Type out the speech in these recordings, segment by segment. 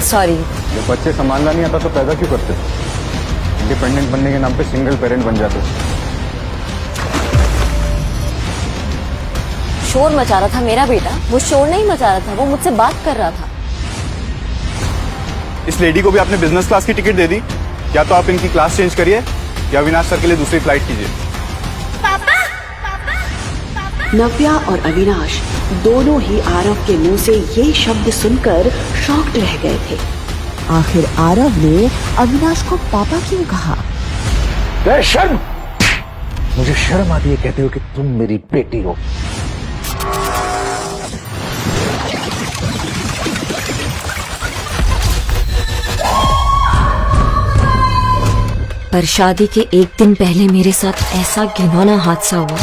Sorry. जब बच्चे संभालना नहीं आता तो पैदा क्यों करते? इंडिपेंडेंट बनने के नाम पे सिंगल पेरेंट बन जाते। शोर मचा रहा था मेरा बेटा, वो शोर नहीं मचा रहा था, वो मुझसे बात कर रहा था। इस लेडी को भी आपने बिजनेस क्लास की टिकट दे दी। या तो आप इनकी क्लास चेंज करिए या अविनाश सर के लिए दूसरी फ्लाइट कीजिए। नव्या और अविनाश दोनों ही आरव के मुंह से ये शब्द सुनकर शॉक्ड रह गए थे। आखिर आरव ने अविनाश को पापा क्यों कहा? शर्म, मुझे शर्म आती है कहते हो कि तुम मेरी बेटी हो। पर शादी के एक दिन पहले मेरे साथ ऐसा घिनौना हादसा हुआ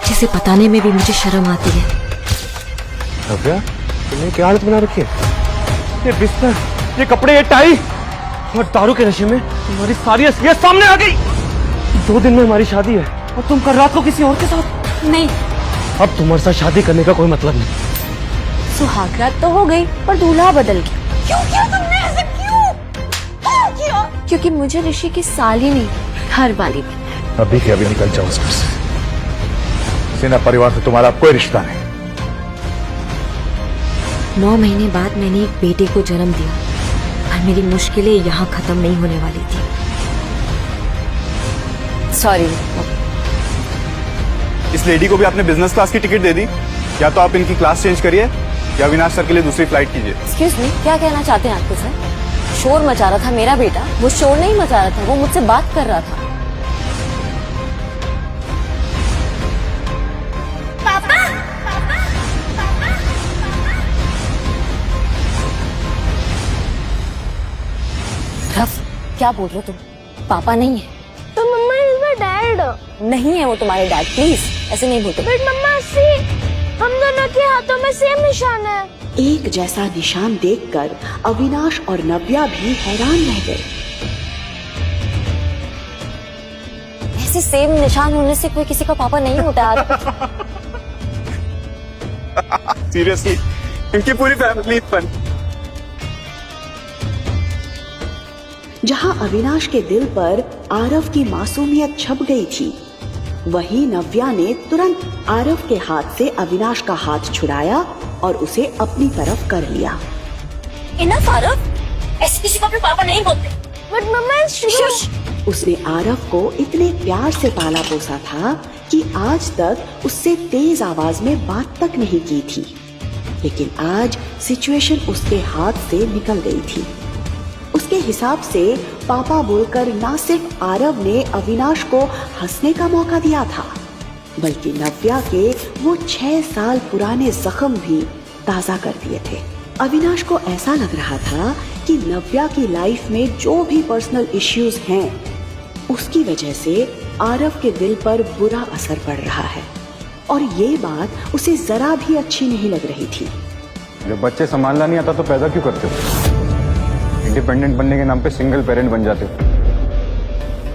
जिसे बताने में भी मुझे शर्म आती है। नव्या, तुमने क्या हालत बना रखी है? ये बिस्तर, ये कपड़े, ये टाई और दारू के नशे में तुम्हारी सारी असलियत सामने आ गई। 2 दिन में हमारी शादी है और तुम कल रात को किसी और के साथ। नहीं, अब तुम्हारे साथ शादी करने का कोई मतलब नहीं। सुहागरात तो हो गई पर दूल्हा बदल गया। क्यों किया तुमने ऐसे? क्यों किया? क्योंकि मुझे ऋषि की साली नहीं, घर वाली भी। अभी के अभी निकल जाओ इस घर से। सेना परिवार से तुम्हारा कोई रिश्ता नहीं। 9 महीने बाद मैंने एक बेटे को जन्म दिया और मेरी मुश्किलें यहाँ खत्म नहीं होने वाली थी। सॉरी। इस लेडी को भी आपने बिजनेस क्लास की टिकट दे दी। या तो आप इनकी क्लास चेंज करिए या अविनाश सर के लिए दूसरी फ्लाइट कीजिए। एक्सक्यूज मी, क्या कहना चाहते हैं आपके सर? शोर मचा रहा था मेरा बेटा, वो शोर नहीं मचा रहा था, वो मुझसे बात कर रहा था। रफ, क्या बोल रहे हो तुम? पापा नहीं है तो मम्मा इज माय डैड। नहीं है वो तुम्हारे डैड, प्लीज ऐसे नहीं बोलते। बट मम्मा सी, हम दोनों के हाथों में सेम निशान है। एक जैसा निशान देखकर अविनाश और नव्या भी हैरान रह गए। ऐसे सेम निशान होने से कोई किसी का पापा नहीं होता। सीरियसली, इनकी पूरी फैमिली फन। जहां अविनाश के दिल पर आरव की मासूमियत छप गई थी, वहीं नव्या ने तुरंत आरव के हाथ से अविनाश का हाथ छुड़ाया और उसे अपनी तरफ कर लिया। इनफ आरव, ऐसे किसी को अपने पापा नहीं बोलते। बट मम्मा उसने आरव को इतने प्यार से पाला पोसा था कि आज तक उससे तेज आवाज में बात तक नहीं की थी, लेकिन आज सिचुएशन उसके हाथ से निकल गई थी। उसके हिसाब से पापा बोलकर ना सिर्फ आरव ने अविनाश को हंसने का मौका दिया था, बल्कि नव्या के वो 6 साल पुराने जख्म भी ताजा कर दिए थे। अविनाश को ऐसा लग रहा था कि नव्या की लाइफ में जो भी पर्सनल इश्यूज हैं, उसकी वजह से आरव के दिल पर बुरा असर पड़ रहा है और ये बात उसे जरा भी अच्छी नहीं लग रही थी। जब बच्चे संभालना नहीं आता तो पैदा क्यों करते हो? इंडिपेंडेंट बनने के नाम पे सिंगल पेरेंट बन जाते।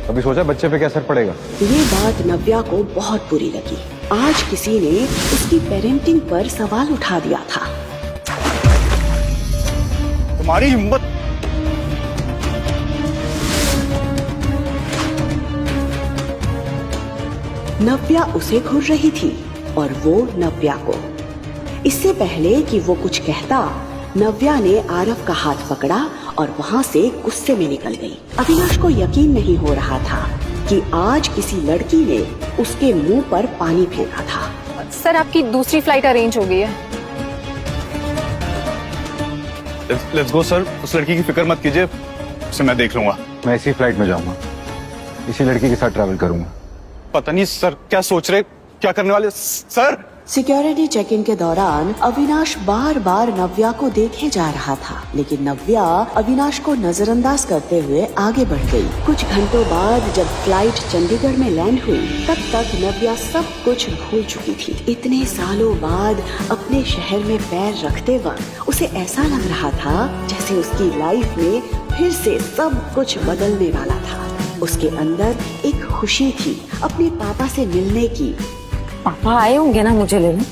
अभी सोचा बच्चे पे क्या असर पड़ेगा? ये बात नव्या को बहुत बुरी लगी। आज किसी ने उसकी पेरेंटिंग पर सवाल उठा दिया था। तुम्हारी हिम्मत! नव्या उसे घूर रही थी और वो नव्या को। इससे पहले कि वो कुछ कहता, नव्या ने आरव का हाथ पकड़ा और वहाँ से गुस्से में निकल गई। अविनाश को यकीन नहीं हो रहा था कि आज किसी लड़की ने उसके मुंह पर पानी फेंका था। सर, आपकी दूसरी फ्लाइट अरेंज हो गई है। Let's go sir. उस लड़की की फिक्र मत कीजिए, उसे मैं देख लूंगा। मैं इसी फ्लाइट में जाऊंगा, इसी लड़की के साथ ट्रैवल करूंगा। पता नहीं सर क्या सोच रहे, क्या करने वाले सर। सिक्योरिटी चेक इन के दौरान अविनाश बार बार नव्या को देखे जा रहा था, लेकिन नव्या अविनाश को नजरअंदाज करते हुए आगे बढ़ गई। कुछ घंटों बाद जब फ्लाइट चंडीगढ़ में लैंड हुई, तब तक नव्या सब कुछ भूल चुकी थी। इतने सालों बाद अपने शहर में पैर रखते वक्त उसे ऐसा लग रहा था जैसे उसकी लाइफ में फिर से सब कुछ बदलने वाला था। उसके अंदर एक खुशी थी अपने पापा से मिलने की। पापा आए होंगे ना मुझे लेने,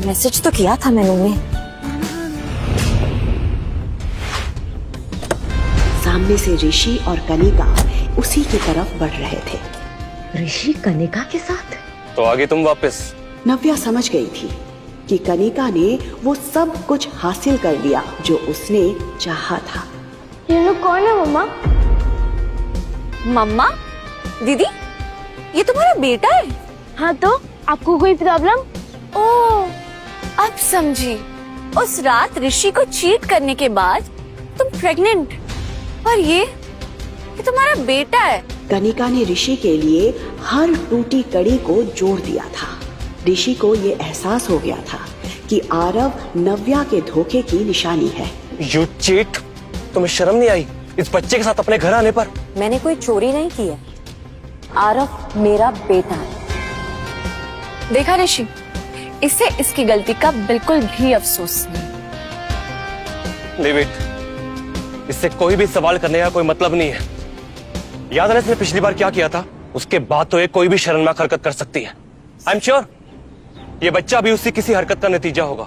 मैसेज तो किया था मैंने उन्हें। सामने से ऋषि और कनिका उसी की तरफ बढ़ रहे थे। ऋषि कनिका के साथ? तो आगे तुम वापस। नव्या समझ गई थी कि कनिका ने वो सब कुछ हासिल कर लिया जो उसने चाहा था। ये लोग कौन है मम्मा? मम्मा? दीदी, ये तुम्हारा बेटा है? हाँ तो आपको कोई प्रॉब्लम? ओह, अब समझी। उस रात ऋषि को चीट करने के बाद तुम प्रेग्नेंट, और ये तुम्हारा बेटा है। कनिका ने ऋषि के लिए हर टूटी कड़ी को जोड़ दिया था। ऋषि को ये एहसास हो गया था कि आरव नव्या के धोखे की निशानी है। You cheat! तुम्हें शर्म नहीं आई इस बच्चे के साथ अपने घर आने पर? मैंने कोई चोरी नहीं की है। आरव मेरा बेटा है। देखा ऋषि, इसे इसकी गलती का बिल्कुल भी अफसोस नहीं। डेविड, इससे कोई भी सवाल करने का कोई मतलब नहीं है। याद है इसने पिछली बार क्या किया था? उसके बाद तो ये कोई भी शर्मनाक हरकत कर सकती है। आई एम श्योर ये बच्चा भी उसकी किसी हरकत का नतीजा होगा।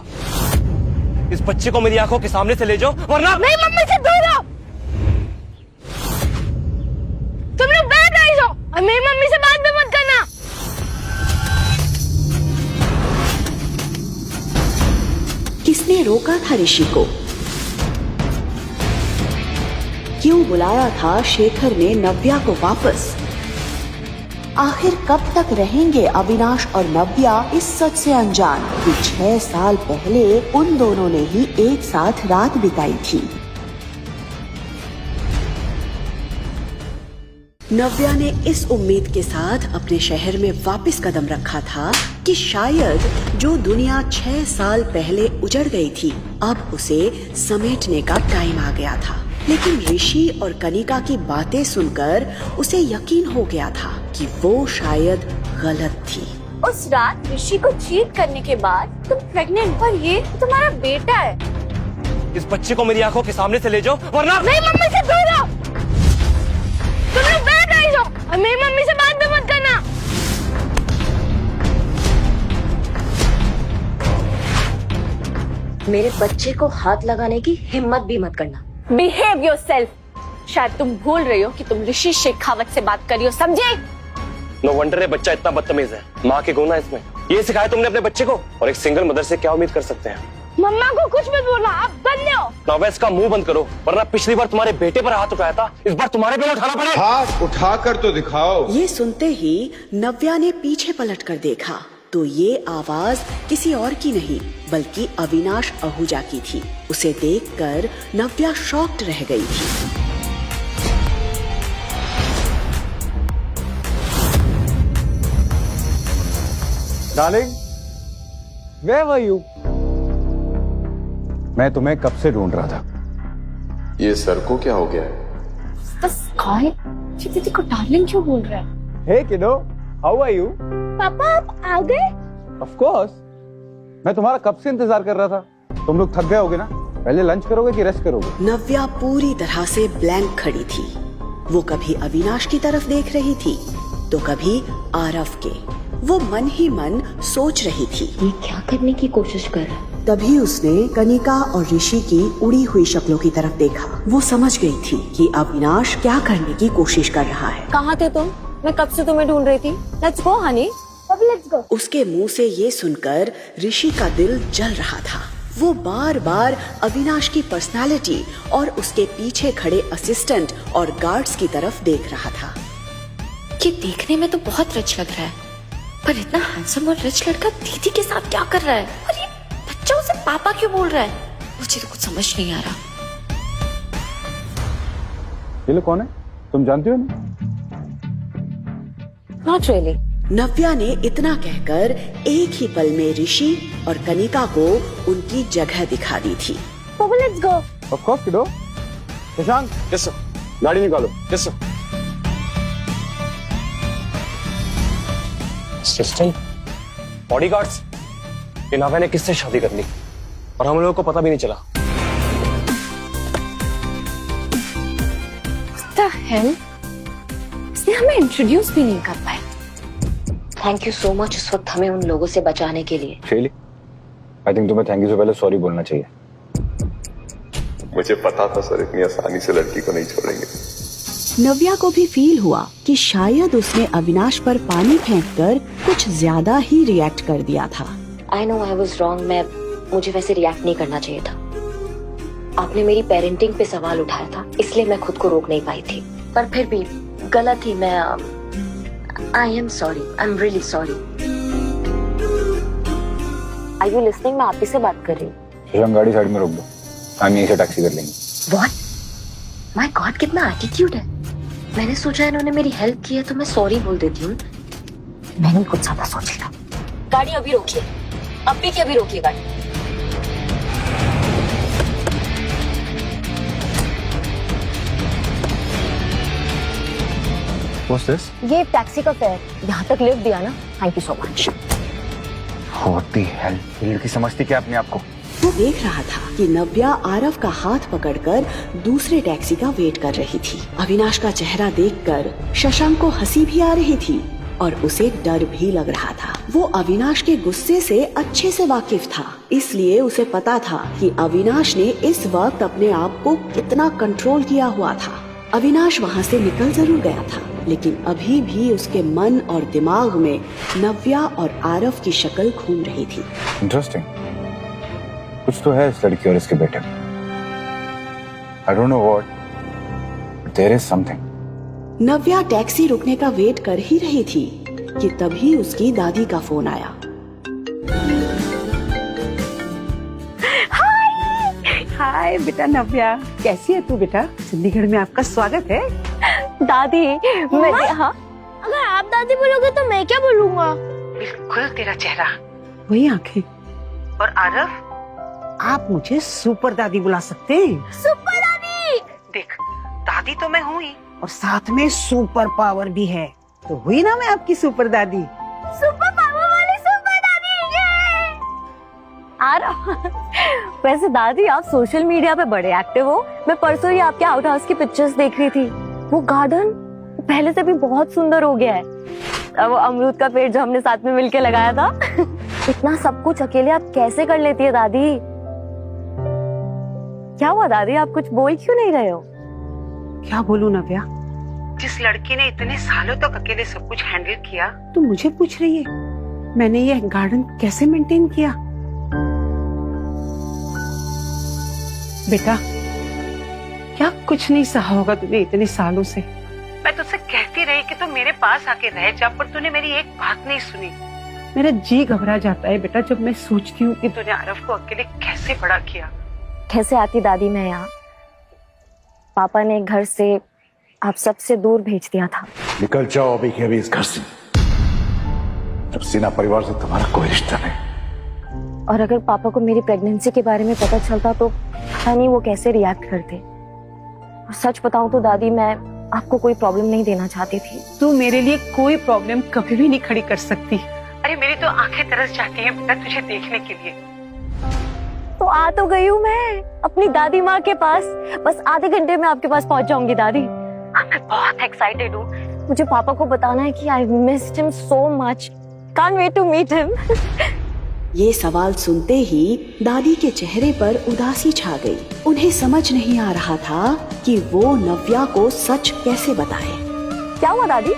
इस बच्चे को मेरी आंखों के सामने से ले जाओ, वरना नहीं, मम्मी से दूर रहो। तुम लोग बैठ रही हो और मेरी मम्मी से बात भी मत करना। किसने रोका था ऋषि को? क्यों बुलाया था शेखर ने नव्या को वापस? आखिर कब तक रहेंगे अविनाश और नव्या इस सच से अनजान कि 6 साल पहले उन दोनों ने ही एक साथ रात बिताई थी। नव्या ने इस उम्मीद के साथ अपने शहर में वापस कदम रखा था कि शायद जो दुनिया 6 साल पहले उजड़ गई थी, अब उसे समेटने का टाइम आ गया था। लेकिन ऋषि और कनिका की बातें सुनकर उसे यकीन हो गया था कि वो शायद गलत थी। उस रात ऋषि को चीट करने के बाद तुम प्रेग्नेंट, और ये तुम्हारा बेटा है। इस बच्चे को मेरी आंखों के सामने से ले जाओ, वरना नहीं, मम्मी से दूर रहो। तुम लोग बैठ रही हो और मेरी मम्मी से बात भी मत करना। मेरे बच्चे को हाथ लगाने की हिम्मत भी मत करना। Behave yourself. शायद तुम भूल रही हो कि तुम ऋषि शेखावत से बात कर रही हो, समझे? नो वंडर ये बच्चा इतना बदतमीज है। माँ के गुण है इसमें। ये सिखाया तुमने अपने बच्चे को? और एक सिंगल मदर से क्या उम्मीद कर सकते हैं? मम्मा को कुछ मत बोलना, आप गंदे हो। नव्या, इसका मुंह बंद करो, वरना पिछली बार तुम्हारे बेटे पर हाथ उठाया था, इस बार तुम्हारे पे उठाना पड़ेगा। हाथ उठाकर तो दिखाओ। ये सुनते ही नव्या ने पीछे पलटकर देखा तो ये आवाज किसी और की नहीं बल्कि अविनाश आहूजा की थी। उसे देखकर नव्या शॉक्ड रह गई थी। Darling, where were you? मैं तुम्हें कब से ढूंढ रहा था। ये सर को क्या हो गया है? बस कौन दीदी को डार्लिंग क्यों बोल रहा है? हे किडो, हाउ आर यू? पापा आप आ गए? ऑफ कोर्स, मैं तुम्हारा कब से इंतजार कर रहा था। तुम लोग थक गए होगे ना? पहले लंच करोगे कि रेस्ट करोगे? नव्या पूरी तरह से ब्लैंक खड़ी थी। वो कभी अविनाश की तरफ देख रही थी तो कभी आरव के। वो मन ही मन सोच रही थी ये क्या करने की कोशिश कर रहा है। तभी उसने कनिका और ऋषि की उड़ी हुई शक्लों की तरफ देखा। वो समझ गई थी कि अविनाश क्या करने की कोशिश कर रहा है। कहाँ थे तुम? मैं कब से तुम्हें ढूंढ रही थी। लेट्स गो हनी, अब लेट्स गो। उसके मुंह से ये सुनकर ऋषि का दिल जल रहा था। वो बार बार अविनाश की पर्सनालिटी और उसके पीछे खड़े असिस्टेंट और गार्ड्स की तरफ देख रहा था। ये देखने में तो बहुत रिच लग रहा है, पर इतना हैंडसम और रिच लड़का दीदी के साथ क्या कर रहा है? और ये बच्चा उसे पापा क्यों बोल रहा है? मुझे तो कुछ समझ नहीं आ रहा। ये लोग कौन है? तुम जानती हो ना? Not really. नव्या ने इतना कहकर एक ही पल में ऋषि और कनिका को उनकी जगह दिखा दी थी। पापा लेट्स गो। ऑफ कोर्स किडो। Shashank, yes sir. गाड़ी निकालो। Yes sir. असिस्टेंट, बॉडीगार्ड्स, ये नव्या ने किससे शादी कर ली और हम लोगों को पता भी नहीं चला। What the hell? इसने हमें इंट्रोड्यूस भी नहीं कर पाया। थैंक यू सो मच इस वक्त हमें उन लोगों से बचाने के लिए। शेली, आई थिंक तुम्हें थैंक यू से पहले सॉरी बोलना चाहिए। मुझे पता था सर इतनी आसानी से लड़की को नहीं छोड़ेंगे। नव्या को भी फील हुआ कि शायद उसने अविनाश पर पानी फेंककर कुछ ज्यादा ही रिएक्ट कर दिया था। I know I was wrong. मुझे वैसे रिएक्ट नहीं करना चाहिए था। आपने मेरी पेरेंटिंग पे सवाल उठाया था, इसलिए मैं खुद को रोक नहीं पाई थी। पर फिर भी गलत थी मैं। I am sorry, I am really sorry. Are you listening? मैं आप ही से बात कर रही हूँ। हम गाड़ी साइड में रोक दो, हम यहीं से टैक्सी कर लेंगे। व्हाट? माय गॉड, कितना एटीट्यूड है। मैंने सोचा इन्होंने मेरी हेल्प की है तो मैं सॉरी बोल देती हूँ। मैंने कुछ ज्यादा सोच लिया। गाड़ी अभी रोकिए, अभी की अभी रोकिए गाड़ी। What's this? ये टैक्सी का फेयर, यहाँ तक लिफ्ट दिया ना, thank you so much. What the hell? ये लड़की समझती क्या अपने आप को? वो देख रहा था कि नव्या आरव का हाथ पकड़कर दूसरे टैक्सी का वेट कर रही थी। अविनाश का चेहरा देखकर शशांक को हंसी भी आ रही थी और उसे डर भी लग रहा था। वो अविनाश के गुस्से से अच्छे से वाकिफ था, इसलिए उसे पता था कि अविनाश ने इस वक्त अपने आप को कितना कंट्रोल किया हुआ था। अविनाश वहाँ से निकल जरूर गया था, लेकिन अभी भी उसके मन और दिमाग में नव्या और आरव की शक्ल घूम रही थी। इंटरेस्टिंग, कुछ तो है इस लड़की और इसके बेटे में। I don't know what, but there is something. Navya taxi रुकने का वेट कर ही रही थी कि तभी उसकी दादी का फोन आया। हाय बेटा नव्या, कैसी है तू बेटा? चंडीगढ़ में आपका स्वागत है। दादी मैं हाँ, अगर आप दादी बोलोगे तो मैं क्या बोलूँगा? बिल्कुल तेरा चेहरा, वही आंखें। और आरव, आप मुझे सुपर दादी बुला सकते हैं। सुपर दादी! देख, दादी तो मैं हूँ ही और साथ में सुपर पावर भी है, तो हुई ना मैं आपकी सुपर दादी। सुपर पावर वाली सुपर दादी ये! वैसे दादी आप सोशल मीडिया पे बड़े एक्टिव हो। मैं परसों ही आपके आउट हाउस की पिक्चर्स देख रही थी। वो गार्डन पहले से भी बहुत सुंदर हो गया है। वो अमरूद का पेड़ जो हमने साथ में मिलके लगाया था। इतना सब कुछ अकेले आप कैसे कर लेती है दादी? क्या हुआ दादी, आप कुछ बोल क्यों नहीं रहे हो? क्या बोलूं नव्या, जिस लड़की ने इतने सालों तक अकेले सब कुछ हैंडल किया, तू मुझे पूछ रही है मैंने ये गार्डन कैसे मेंटेन किया? बेटा, क्या कुछ नहीं सहा होगा तूने इतने सालों से। मैं तुझसे कहती रही कि तू मेरे पास आके रह जा, पर तूने मेरी एक बात नहीं सुनी। मेरा जी घबरा जाता है बेटा जब मैं सोचती हूँ कि तूने आरव को अकेले कैसे बड़ा किया। कैसे आती दादी मैं यहाँ? पापा ने घर से आप सबसे दूर भेज दिया था। निकल जाओ अभी के अभी इस घर से। जब सिन्हा परिवार से तुम्हारा कोई रिश्ता नहीं। और अगर पापा को मेरी प्रेगनेंसी के बारे में पता चलता तो पता नहीं वो कैसे रिएक्ट करते। और सच बताऊं तो दादी मैं आपको कोई प्रॉब्लम नहीं देना चाहती थी। तू मेरे लिए कोई प्रॉब्लम कभी भी नहीं खड़ी कर सकती। अरे मेरी तो आंखें तरस जाती हैं बेटा तुझे देखने के लिए। तो आ तो गई हूँ मैं अपनी दादी माँ के पास। बस आधे घंटे में आपके पास पहुँच जाऊंगी दादी। मैं बहुत एक्साइटेड हूँ। मुझे पापा को बताना है कि I missed him so much. Can't wait to meet him. ये सवाल सुनते ही दादी के चेहरे पर उदासी छा गई। उन्हें समझ नहीं आ रहा था कि वो नव्या को सच कैसे बताए। क्या हुआ दादी?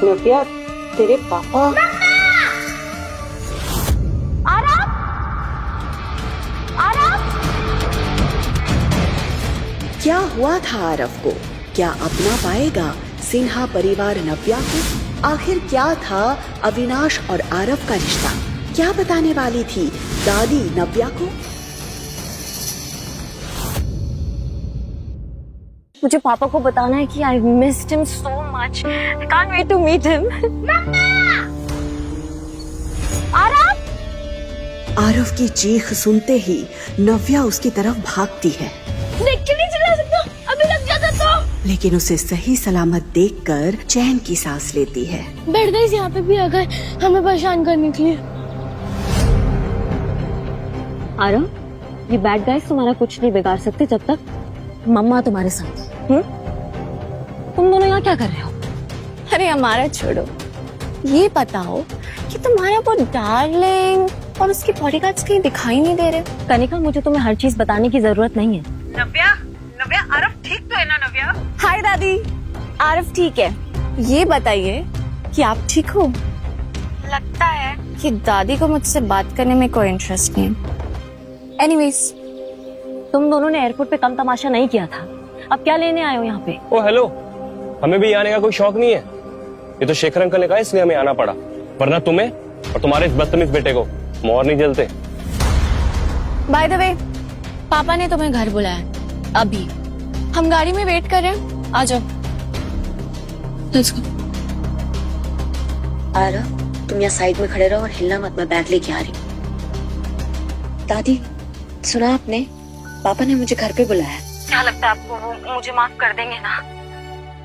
नव्या, तेरे पापा। क्या हुआ था आरव को? क्या अपना पाएगा सिन्हा परिवार नव्या को? आखिर क्या था अविनाश और आरव का रिश्ता? क्या बताने वाली थी दादी नव्या को? मुझे पापा को बताना है कि I missed him so much. I can't wait to meet him. Aarav की चीख सुनते ही नव्या उसकी तरफ भागती है। देख के नहीं चला सकता, अभी लग जाता तो। लेकिन उसे सही सलामत देखकर चैन की सांस लेती है। बैठ गई यहाँ पे भी आ गए हमें परेशान करने के लिए। आरव, ये बैड गाइस तुम्हारा कुछ नहीं बिगाड़ सकते जब तक मम्मा तुम्हारे साथ है। तुम दोनों यहाँ क्या कर रहे हो? अरे हमारा छोड़ो, ये बताओ कि तुम्हारा वो डार्लिंग और उसके बॉडीगार्ड्स कहीं दिखाई नहीं दे रहे। कनिका, मुझे तुम्हें हर चीज बताने की जरूरत नहीं है। नव्या, नव्या, आरव ठीक तो है ना नव्या? हाय दादी, आरफ ठीक है। ये बताइए कि आप ठीक हो? लगता है कि दादी को मुझसे बात करने में कोई इंटरेस्ट नहीं है। एनीवेज, तुम दोनों ने एयरपोर्ट पे कम तमाशा नहीं किया था, अब क्या लेने आए हो यहाँ पे? ओ हेलो, हमें भी आने का कोई शौक नहीं है। ये तो शेखर अंकल ने कहा इसलिए हमें आना पड़ा, वरना तुम्हें और तुम्हारे इस बदतमीज बेटे को मोहर नहीं जलते। बाय द वे, पापा ने तुम्हें घर बुलाया अभी। हम गाड़ी में वेट कर रहे हैं, आ जाओ। Let's go. आरव, तुम यहाँ साइड में खड़े रहो और हिलना मत, मैं बैग लेके आ रही हूँ। दादी, सुना आपने? पापा ने मुझे घर पे बुलाया। क्या लगता है आपको वो मुझे माफ कर देंगे ना?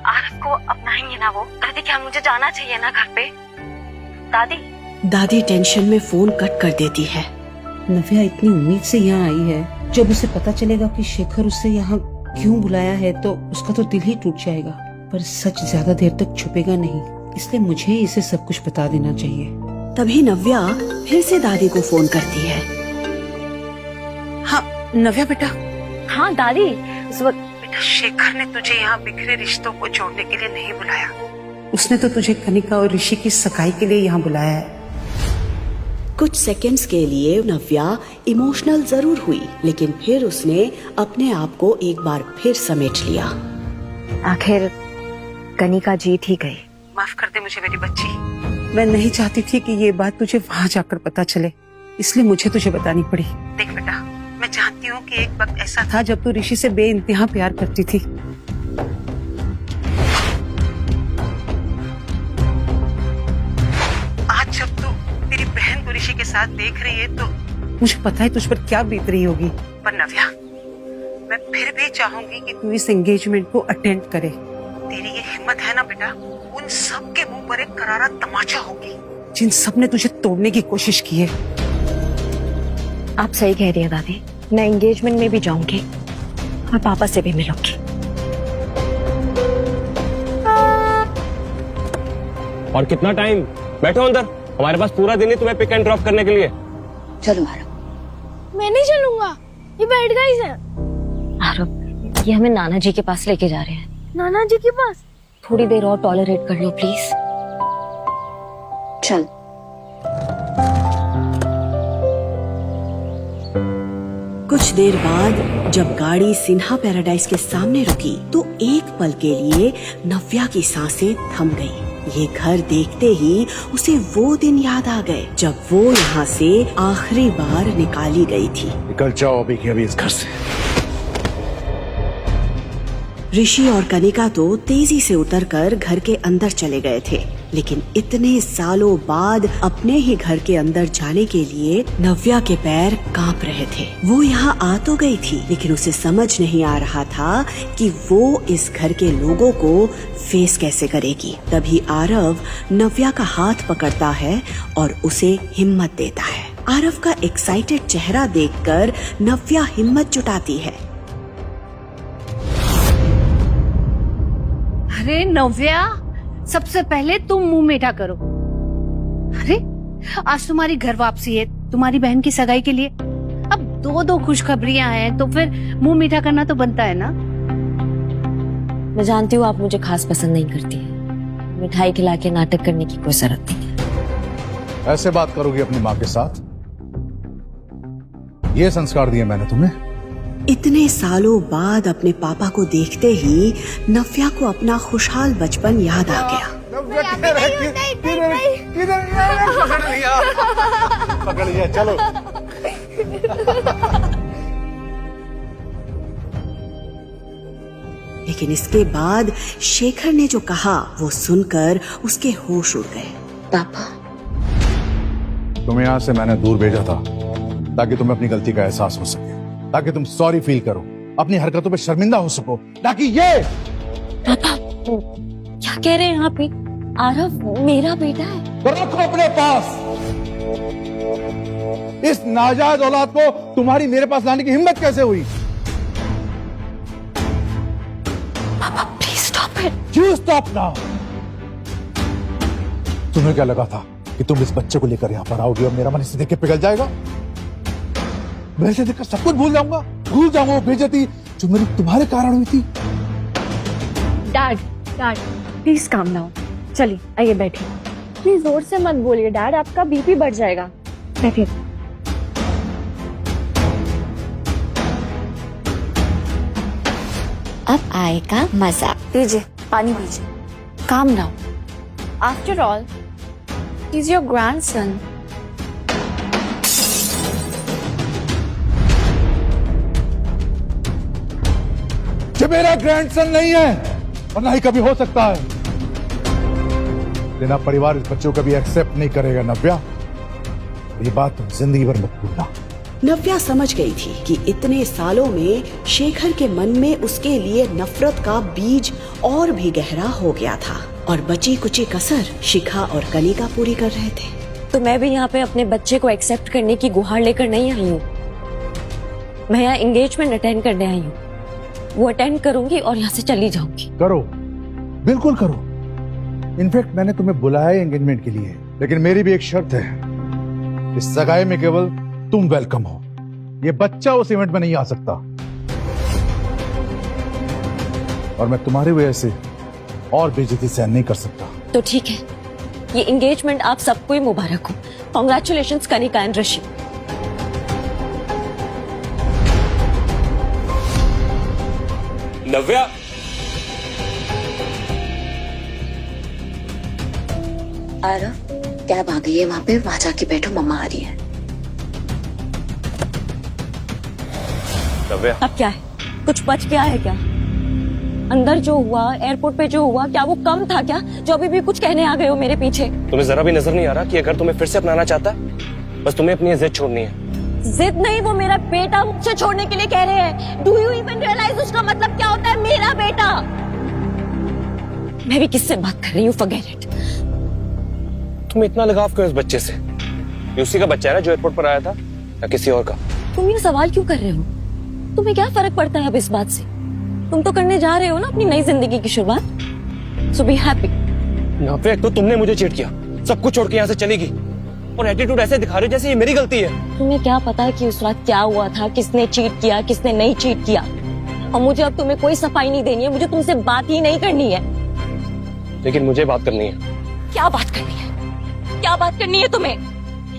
आरव को अपनाएंगे ना वो? दादी, क्या मुझे जाना चाहिए ना घर पे? दादी। दादी टेंशन में फोन कट कर देती है। नव्या इतनी उम्मीद से यहाँ आई है, जब उसे पता चलेगा कि शेखर उसे यहाँ क्यों बुलाया है तो उसका तो दिल ही टूट जाएगा। पर सच ज्यादा देर तक छुपेगा नहीं, इसलिए मुझे इसे सब कुछ बता देना चाहिए। तभी नव्या फिर से दादी को फोन करती है। हाँ नव्या बेटा। हाँ दादी, उस वक्त बेटा, शेखर ने तुझे यहाँ बिखरे रिश्तों को जोड़ने के लिए नहीं बुलाया। उसने तो तुझे कनिका और ऋषि की सगाई के लिए यहाँ बुलाया है। कुछ सेकंड्स के लिए नव्या इमोशनल जरूर हुई, लेकिन फिर उसने अपने आप को एक बार फिर समेट लिया। आखिर कनिका जीत ही गई। माफ कर दे मुझे मेरी बच्ची, मैं नहीं चाहती थी कि ये बात तुझे वहाँ जाकर पता चले, इसलिए मुझे तुझे बतानी पड़ी। देख बेटा, मैं जानती हूँ कि एक वक्त ऐसा था जब तू ऋषि से बेइंतहा प्यार करती थी। आज जब तू तेरी बहन को ऋषि के साथ देख रही है तो मुझे पता है तुझ पर क्या बीत रही होगी। पर नव्या, मैं फिर भी चाहूंगी कि तू इस एंगेजमेंट को अटेंड करे। तेरी ये हिम्मत है ना बेटा, उन सब के मुंह पर एक करारा तमाचा होगी जिन सब ने तुझे तोड़ने की कोशिश की है। आप सही कह रही है दादी, मैं एंगेजमेंट में भी जाऊंगी और पापा से भी मिलूंगी। और कितना टाइम? बैठो अंदर, हमारे पास पूरा दिन है तुम्हें पिक एंड ड्रॉप करने के लिए। चलो आरव। मैं नहीं चलूंगा, ये बैठ गई है। आरव, ये हमें नाना जी के पास लेके जा रहे हैं। नाना जी के पास? थोड़ी देर और टॉलरेट कर लो प्लीज। चल। कुछ देर बाद जब गाड़ी सिन्हा पैराडाइज के सामने रुकी तो एक पल के लिए नव्या की सांसें थम गई। ये घर देखते ही उसे वो दिन याद आ गए जब वो यहाँ से आखिरी बार निकाली गई थी। निकल जाओ अभी के अभी इस घर से। ऋषि और कनिका तो तेजी से उतरकर घर के अंदर चले गए थे, लेकिन इतने सालों बाद अपने ही घर के अंदर जाने के लिए नव्या के पैर कांप रहे थे। वो यहाँ आ तो गई थी, लेकिन उसे समझ नहीं आ रहा था कि वो इस घर के लोगों को फेस कैसे करेगी। तभी आरव नव्या का हाथ पकड़ता है और उसे हिम्मत देता है। आरव का एक्साइटेड चेहरा देखकर नव्या हिम्मत जुटाती है। अरे नव्या, सबसे पहले तुम मुंह मीठा करो। अरे आज तुम्हारी घर वापसी है, तुम्हारी बहन की सगाई के लिए। अब दो खुशखबरियां हैं तो फिर मुंह मीठा करना तो बनता है ना। मैं जानती हूँ आप मुझे खास पसंद नहीं करती है, मिठाई खिला के नाटक करने की कोई जरूरत नहीं है। ऐसे बात करोगी अपनी माँ के साथ? ये संस्कार दिए मैंने तुम्हें? इतने सालों बाद अपने पापा को देखते ही नव्या को अपना खुशहाल बचपन याद आ गया। पकड़ लिया, चलो। लेकिन इसके बाद शेखर ने जो कहा वो सुनकर उसके होश उड़ गए। पापा, तुम्हें यहाँ से मैंने दूर भेजा था ताकि तुम्हें अपनी गलती का एहसास हो सके, ताकि तुम सॉरी फील करो, अपनी हरकतों पे शर्मिंदा हो सको, ताकि ये। पापा, क्या कह रहे हैं आप? आरव मेरा बेटा है। तो रखो अपने पास। इस नाजायज औलाद को तुम्हारी मेरे पास लाने की हिम्मत कैसे हुई? पापा please stop it. You stop now. तुम्हें क्या लगा था कि तुम इस बच्चे को लेकर यहाँ पर आओगे और मेरा मन इसे देख के पिघल जाएगा? मैं इसे देखकर सब कुछ भूल जाऊंगा वो बेइज्जती जो मेरी तुम्हारे कारण हुई थी। Dad please calm down. चलिए आइए बैठिए। प्लीज जोर से मत बोलिए डैड, आपका बीपी बढ़ जाएगा। बैठिए। अब आएगा मजा। लीजिए पानी पीजिए। Calm down. After all he is your grandson. ये मेरा ग्रैंडसन नहीं है और ना ही कभी हो सकता है। लेना परिवार इस बच्चों को कभी एक्सेप्ट नहीं करेगा नव्या। ये बात तुम जिंदगी भर मत भूलना। नव्या समझ गई थी कि इतने सालों में शेखर के मन में उसके लिए नफरत का बीज और भी गहरा हो गया था और बची कुची कसर शिखा और कनिका पूरी कर रहे थे। तो मैं भी यहाँ पे अपने बच्चे को एक्सेप्ट करने की गुहार लेकर नहीं आई हूँ। मैं यहाँ एंगेजमेंट अटेंड करने आई हूँ। वो अटेंड करूंगी और यहाँ से चली जाऊंगी। करो, बिल्कुल करो। इनफैक्ट मैंने तुम्हें बुलाया है एंगेजमेंट के लिए, लेकिन मेरी भी एक शर्त है। इस सगाई में केवल तुम वेलकम हो। ये बच्चा उस इवेंट में नहीं आ सकता और मैं तुम्हारी वजह से और बेइज्जती सहन नहीं कर सकता। तो ठीक है, ये एंगेजमेंट आप सबको ही मुबारक हो। Congratulations Kanika and Rishi. Navya, Aarav cab आ गई है, वहां जाके बैठो, मम्मा आ रही है। नव्या, अब क्या है? कुछ बच गया है क्या? अंदर जो हुआ, एयरपोर्ट पे जो हुआ, क्या वो कम था क्या, जो अभी भी कुछ कहने आ गए हो मेरे पीछे? तुम्हें जरा भी नजर नहीं आ रहा कि अगर तुम्हें फिर से अपनाना चाहता है, बस तुम्हें अपनी जिद छोड़नी है। जिद नहीं, वो मेरा बेटा मुझसे छोड़ने के लिए कह रहे हैं। डू यू इवन रियलाइज उसका मतलब क्या होता है? मेरा बेटा। मैं भी किससे बात कर रही हूँ? Forget it. तुम्हें इतना लगाव क्यों इस बच्चे से? ये उसी का बच्चा है ना जो एयरपोर्ट पर आया था, या किसी और का? तुम ये सवाल क्यों कर रहे हो? तुम्हें क्या फर्क पड़ता है अब इस बात से? तुम तो करने जा रहे हो ना अपनी नई जिंदगी की शुरुआत। सो बी हैप्पी। नव्या, तो तुमने मुझे चीट किया, सब कुछ छोड़ के यहाँ से चली गई और एटीट्यूड ऐसे दिखा रहे हो जैसे ये मेरी गलती है। तुम्हें क्या पता कि उस रात क्या हुआ था, किसने चीट किया, किसने नहीं चीट किया? और मुझे अब तुम्हें कोई सफाई नहीं देनी है, मुझे तुमसे बात ही नहीं करनी है। लेकिन मुझे बात करनी है। क्या बात करनी है? क्या बात करनी है तुम्हें?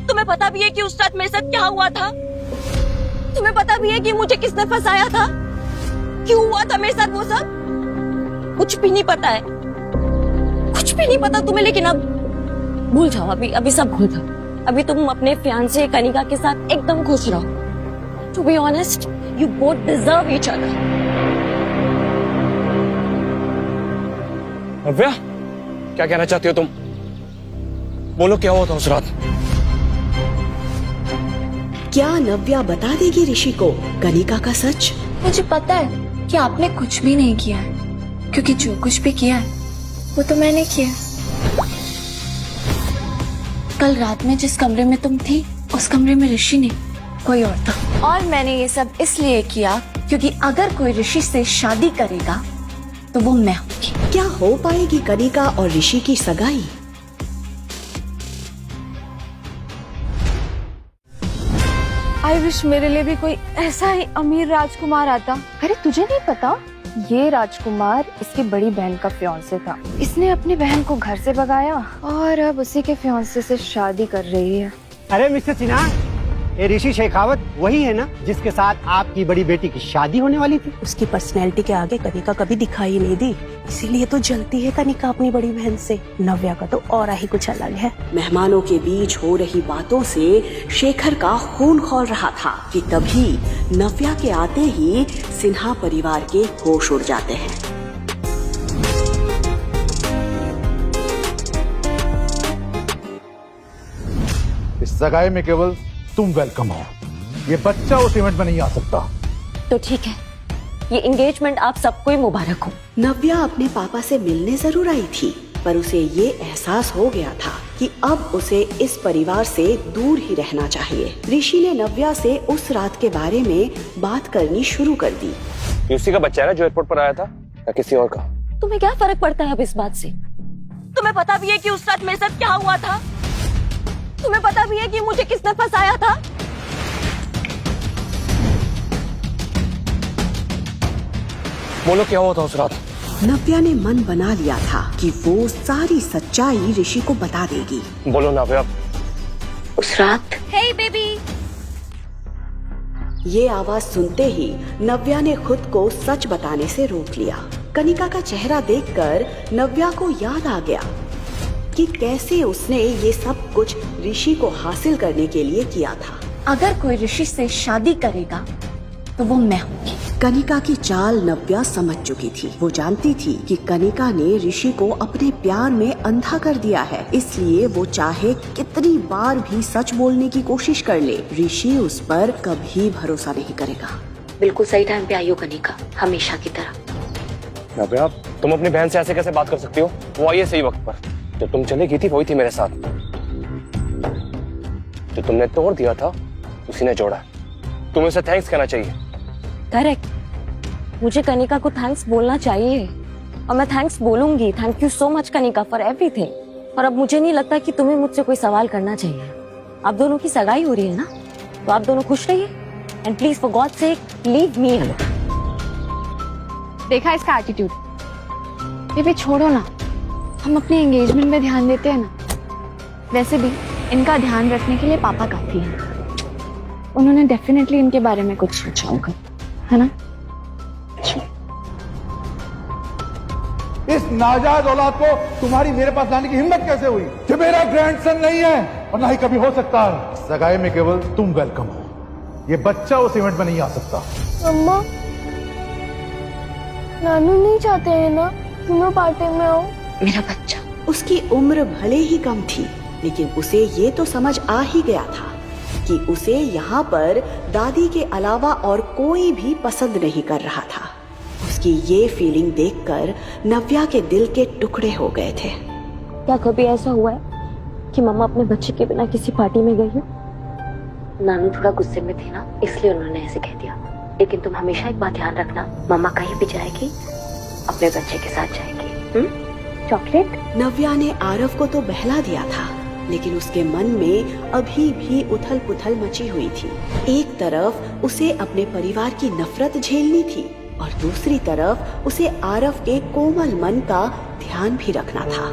तुम्हें पता भी है कि उस रात मेरे साथ क्या हुआ था? तुम्हें पता भी है कि मुझे किसने फंसाया था, क्यों हुआ था मेरे साथ वो सब? कुछ भी नहीं पता है, कुछ भी नहीं पता तुम्हें। लेकिन अब भूल जाओ, अभी सब भूल जाओ। अभी तुम अपने फियांसे कनिका के साथ एकदम खुश रहो। To be honest, you both deserve each other. Navya, क्या कहना चाहती हो तुम? बोलो, क्या हुआ था उस रात? क्या नव्या बता देगी ऋषि को कनिका का सच? मुझे पता है कि आपने कुछ भी नहीं किया है, क्योंकि जो कुछ भी किया है वो तो मैंने किया। कल रात में जिस कमरे में तुम थी, उस कमरे में ऋषि नहीं, कोई और था। और मैंने ये सब इसलिए किया क्योंकि अगर कोई ऋषि से शादी करेगा तो वो मैं होंगी। क्या हो पाएगी कनिका और ऋषि की सगाई? आई विश मेरे लिए भी कोई ऐसा ही अमीर राजकुमार आता। अरे तुझे नहीं पता, ये राजकुमार इसकी बड़ी बहन का फियांसे था। इसने अपनी बहन को घर से भगाया और अब उसी के फियांसे से शादी कर रही है। अरे मिस्टर सिन्हा, ये ऋषि शेखावत वही है ना जिसके साथ आपकी बड़ी बेटी की शादी होने वाली थी? उसकी पर्सनैलिटी के आगे कनिका कभी दिखाई नहीं दी, इसीलिए तो जलती है कनिका अपनी बड़ी बहन से। नव्या का तो और ही कुछ अलग है। मेहमानों के बीच हो रही बातों से शेखर का खून खौल रहा था कि तभी नव्या के आते ही सिन्हा परिवार के होश उड़ जाते हैं। इस सगाई में केवल तुम वेलकम हो। ये बच्चा उस इवेंट में नहीं आ सकता। तो ठीक है, ये एंगेजमेंट आप सबको ही मुबारक हो। नव्या अपने पापा से मिलने जरूर आई थी, पर उसे ये एहसास हो गया था कि अब उसे इस परिवार से दूर ही रहना चाहिए। ऋषि ने नव्या से उस रात के बारे में बात करनी शुरू कर दी। ये उसी का बच्चा है ना जो एयरपोर्ट पर आया था, या किसी और का? तुम्हें क्या फर्क पड़ता है अब इस बात से? तुम्हें पता भी है कि उस रात मेरे साथ क्या हुआ था? तुम्हें पता भी है कि मुझे किसने फंसाया था? बोलो क्या हुआ था उस रात? नव्या ने मन बना लिया था कि वो सारी सच्चाई ऋषि को बता देगी। बोलो नव्या। उस रात हे बेबी। ये आवाज सुनते ही नव्या ने खुद को सच बताने से रोक लिया। कनिका का चेहरा देखकर नव्या को याद आ गया कि कैसे उसने ये सब कुछ ऋषि को हासिल करने के लिए किया था। अगर कोई ऋषि से शादी करेगा तो वो मैं हूँगी। कनिका की चाल नव्या समझ चुकी थी। वो जानती थी कि कनिका ने ऋषि को अपने प्यार में अंधा कर दिया है, इसलिए वो चाहे कितनी बार भी सच बोलने की कोशिश कर ले, ऋषि उस पर कभी भरोसा नहीं करेगा। बिल्कुल सही टाइम पे आई हो कनिका, हमेशा की तरह। नव्या, तुम अपनी बहन से ऐसे कैसे बात कर सकती हो? वो आई है सही वक्त पर। जब तुम चली गई थी वही थी मेरे साथ। जो तुमने तोड़ दिया था उसी ने जोड़ा। तुम्हें उसे थैंक्स कहना चाहिए। करेक्ट, मुझे कनिका को थैंक्स बोलना चाहिए और मैं थैंक्स बोलूंगी। Thank you so much Kanika for everything. और अब मुझे नहीं लगता कि तुम्हें मुझसे कोई सवाल करना चाहिए। आप दोनों की सगाई हो रही है ना, तो आप दोनों खुश रहिए and please for God sake leave me alone. देखा इसका एटीट्यूड। बेबी छोड़ो ना, हम अपने एंगेजमेंट में ध्यान देते हैं ना। वैसे भी इनका ध्यान रखने के लिए पापा काफी हैं। उन्होंने डेफिनेटली इनके बारे में कुछ सोचा होगा, है ना? इस नाजायज औलाद को तुम्हारी मेरे पास लाने की हिम्मत कैसे हुई? जो मेरा ग्रैंडसन नहीं है और ना ही कभी हो सकता है। सगाई में केवल तुम वेलकम हो, ये बच्चा उस इवेंट में नहीं आ सकता। अम्मा, नानू नहीं चाहते हैं ना तुम पार्टी में आओ? मेरा बच्चा। उसकी उम्र भले ही कम थी, लेकिन उसे ये तो समझ आ ही गया था कि उसे यहाँ पर दादी के अलावा और कोई भी पसंद नहीं कर रहा था। उसकी ये फीलिंग देखकर नव्या के दिल के टुकड़े हो गए थे। क्या कभी ऐसा हुआ है कि मम्मा अपने बच्चे के बिना किसी पार्टी में गई हो? नानू थोड़ा गुस्से में थी ना, इसलिए उन्होंने ऐसे कह दिया। लेकिन तुम हमेशा एक बात ध्यान रखना, मम्मा कहीं भी जाएगी अपने बच्चे के साथ जाएगी। चॉकलेट? नव्या ने आरव को तो बहला दिया था, लेकिन उसके मन में अभी भी उथल पुथल मची हुई थी। एक तरफ उसे अपने परिवार की नफरत झेलनी थी और दूसरी तरफ उसे आरव के कोमल मन का ध्यान भी रखना था।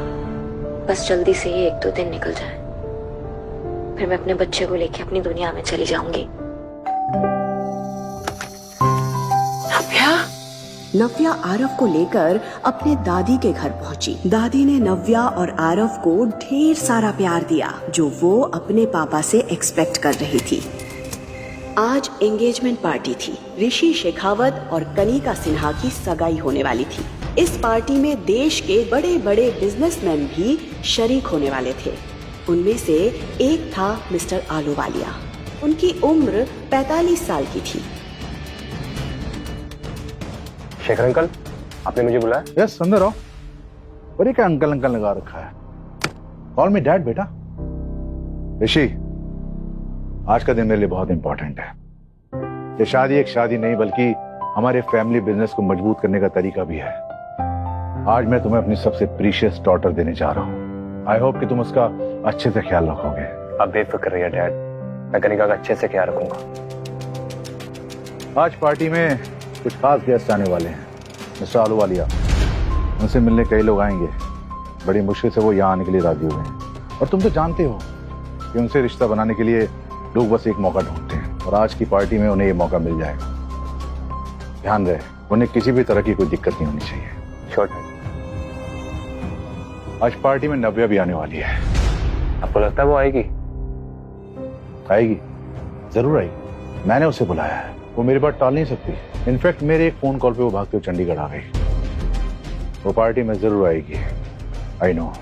बस जल्दी से ये 1-2 दिन निकल जाए, फिर मैं अपने बच्चे को लेके अपनी दुनिया में चली जाऊंगी। नव्या आरव को लेकर अपने दादी के घर पहुंची। दादी ने नव्या और आरव को ढेर सारा प्यार दिया, जो वो अपने पापा से एक्सपेक्ट कर रही थी। आज एंगेजमेंट पार्टी थी। ऋषि शेखावत और कनिका सिन्हा की सगाई होने वाली थी। इस पार्टी में देश के बड़े बड़े बिजनेसमैन भी शरीक होने वाले थे। उनमें से एक था मिस्टर आलूवालिया। उनकी उम्र 45 साल की थी। शेखर अंकल, आपने मुझे बुलाया? यस, अंदर आओ। और ये क्या अंकल अंकल लगा रखा है? कॉल मी डैड बेटा। ऋषि, आज का दिन मेरे लिए बहुत इंपॉर्टेंट है। ये शादी एक शादी नहीं, बल्कि हमारे फैमिली बिजनेस को मजबूत करने का तरीका भी है। आज मैं तुम्हें अपनी सबसे प्रीशियस डॉटर देने जा रहा हूँ। आई होप कि तुम उसका अच्छे से ख्याल रखोगे। आप बेफिक्र रहिए डैड, मैं कनिका का अच्छे से ख्याल रखूंगा। आज पार्टी में कुछ खास गेस्ट आने वाले हैं। मिस्टर आलूवालिया, उनसे मिलने कई लोग आएंगे। बड़ी मुश्किल से वो यहाँ आने के लिए राजी हुए हैं। और तुम तो जानते हो कि उनसे रिश्ता बनाने के लिए लोग बस एक मौका ढूंढते हैं, और आज की पार्टी में उन्हें ये मौका मिल जाएगा। ध्यान रहे, उन्हें किसी भी तरह की कोई दिक्कत नहीं होनी चाहिए। श्योर। आज पार्टी में नव्या भी आने वाली है। आपको लगता है वो आएगी? आएगी, जरूर आएगी। मैंने उसे बुलाया है, वो मेरी बात टाल नहीं सकती। इनफैक्ट मेरे एक फोन कॉल पे वो भागते हुए चंडीगढ़ आ गई। वो पार्टी में जरूर आएगी। I know.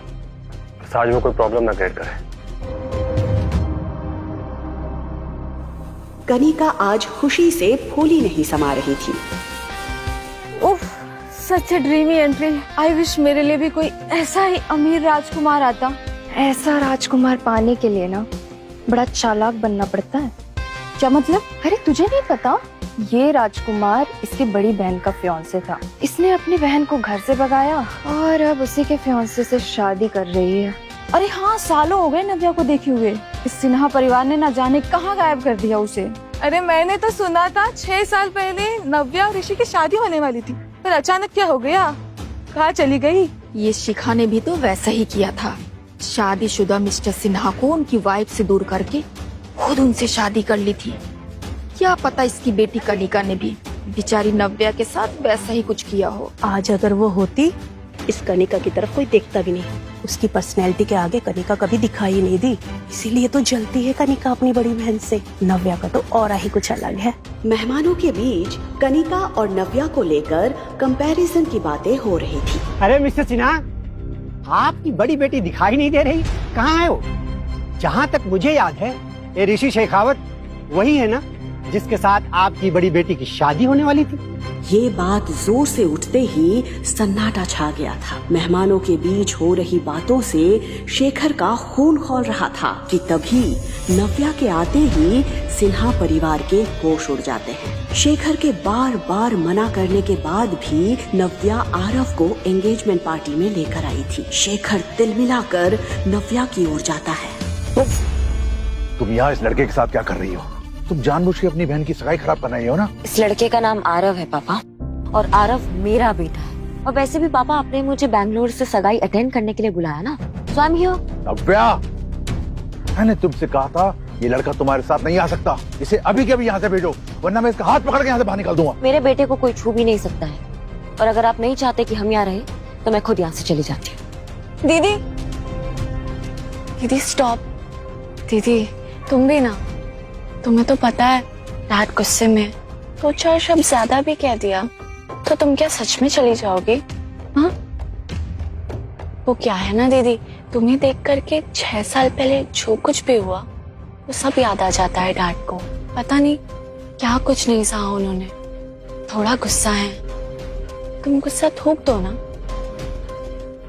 आज वो कोई प्रॉब्लम ना क्रिएट करे। कनिका आज खुशी से फूली नहीं समा रही थी। उफ, सच ए ड्रीमी एंट्री। आई विश मेरे लिए भी कोई ऐसा ही अमीर राजकुमार आता। ऐसा राजकुमार पाने के लिए ना बड़ा चालाक बनना पड़ता है। क्या मतलब? अरे तुझे नहीं पता, ये राजकुमार इसकी बड़ी बहन का फियांसे था। इसने अपनी बहन को घर से भगाया और अब उसी के फियांसे से शादी कर रही है। अरे हाँ, सालों हो गए नव्या को देखे हुए। इस सिन्हा परिवार ने ना जाने कहाँ गायब कर दिया उसे। अरे मैंने तो सुना था 6 साल पहले नव्या और ऋषि की शादी होने वाली थी, पर अचानक क्या हो गया, कहाँ चली गई? ये शिखा ने भी तो वैसा ही किया था। शादीशुदा मिस्टर सिन्हा को उनकी वाइफ से दूर करके खुद उनसे शादी कर ली थी। क्या पता इसकी बेटी कनिका ने भी बेचारी नव्या के साथ वैसा ही कुछ किया हो। आज अगर वो होती, इस कनिका की तरफ कोई देखता भी नहीं। उसकी पर्सनैलिटी के आगे कनिका कभी दिखाई नहीं दी, इसीलिए तो जलती है कनिका अपनी बड़ी बहन से। नव्या का तो और ही कुछ अलग है। मेहमानों के बीच कनिका और नव्या को लेकर कंपैरिजन की बातें हो रही थी। अरे मिस्टर सिन्हा, आपकी बड़ी बेटी दिखाई नहीं दे रही, कहाँ है वो? जहाँ तक मुझे याद है, ये ऋषि शेखावत वही है ना जिसके साथ आपकी बड़ी बेटी की शादी होने वाली थी? ये बात जोर से उठते ही सन्नाटा छा गया था। मेहमानों के बीच हो रही बातों से शेखर का खून खौल रहा था कि तभी नव्या के आते ही सिन्हा परिवार के होश उड़ जाते हैं। शेखर के बार बार मना करने के बाद भी नव्या आरव को एंगेजमेंट पार्टी में लेकर आई थी। शेखर तिलमिलाकर नव्या की ओर जाता है। तुम यहाँ इस लड़के के साथ क्या कर रही हो? तुम जानबूझ के अपनी बहन की सगाई खराब करना ही हो ना? इस लड़के का नाम आरव है पापा, और आरव मेरा बेटा है। और वैसे भी पापा, आपने मुझे बैंगलोर से सगाई अटेंड करने के लिए बुलाया ना, so I'm here। नव्या, मैंने तुमसे कहा था ये लड़का तुम्हारे साथ नहीं आ सकता। इसे अभी के अभी यहाँ से भेजो, वरना मैं इसका हाथ पकड़ के यहाँ से बाहर निकाल दूंगा। मेरे बेटे को कोई छू भी नहीं सकता है, और अगर आप नहीं चाहते कि हम यहाँ रहे तो मैं खुद यहाँ से चली जाती हूँ। दीदी, दीदी स्टॉप। दीदी तुम भी ना, तुम्हें तो पता है डैड गुस्से में 2-4 शब्द ज्यादा भी कह दिया तो तुम क्या सच में चली जाओगी? हाँ, वो क्या है ना दीदी, तुम्हें देख करके 6 साल पहले जो कुछ भी हुआ वो सब याद आ जाता है डैड को। पता नहीं क्या कुछ नहीं सहा उन्होंने, थोड़ा गुस्सा है। तुम गुस्सा थूक दो ना।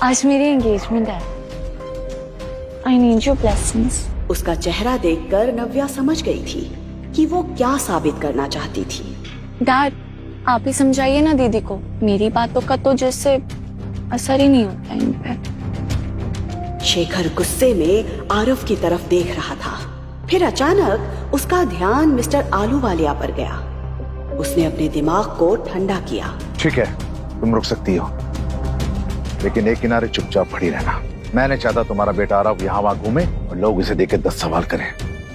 आज मेरी एंगेजमेंट है, आई नीड योर ब्लेसिंग्स। उसका चेहरा देखकर नव्या समझ गई थी कि वो क्या साबित करना चाहती थी। डैड आप ही समझाइए ना दीदी को, मेरी बातों का तो जैसे असर ही नहीं होता इन पे। शेखर गुस्से में आरव की तरफ देख रहा था। फिर अचानक उसका ध्यान मिस्टर आलूवालिया पर गया। उसने अपने दिमाग को ठंडा किया। ठीक है, तुम रुक सकती हो, लेकिन एक किनारे चुपचाप खड़ी रहना। मैं नहीं चाहता तुम्हारा बेटा आरव यहाँ वहाँ घूमे और लोग इसे देख के 10 सवाल करें।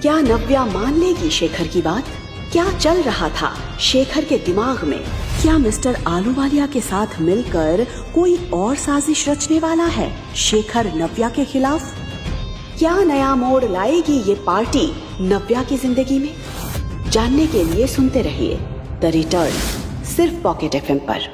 क्या नव्या मान लेगी शेखर की बात? क्या चल रहा था शेखर के दिमाग में? क्या मिस्टर आलूवालिया के साथ मिलकर कोई और साजिश रचने वाला है शेखर नव्या के खिलाफ? क्या नया मोड़ लाएगी ये पार्टी नव्या की जिंदगी में? जानने के लिए सुनते रहिए द रिटर्न, सिर्फ पॉकेट FM पर।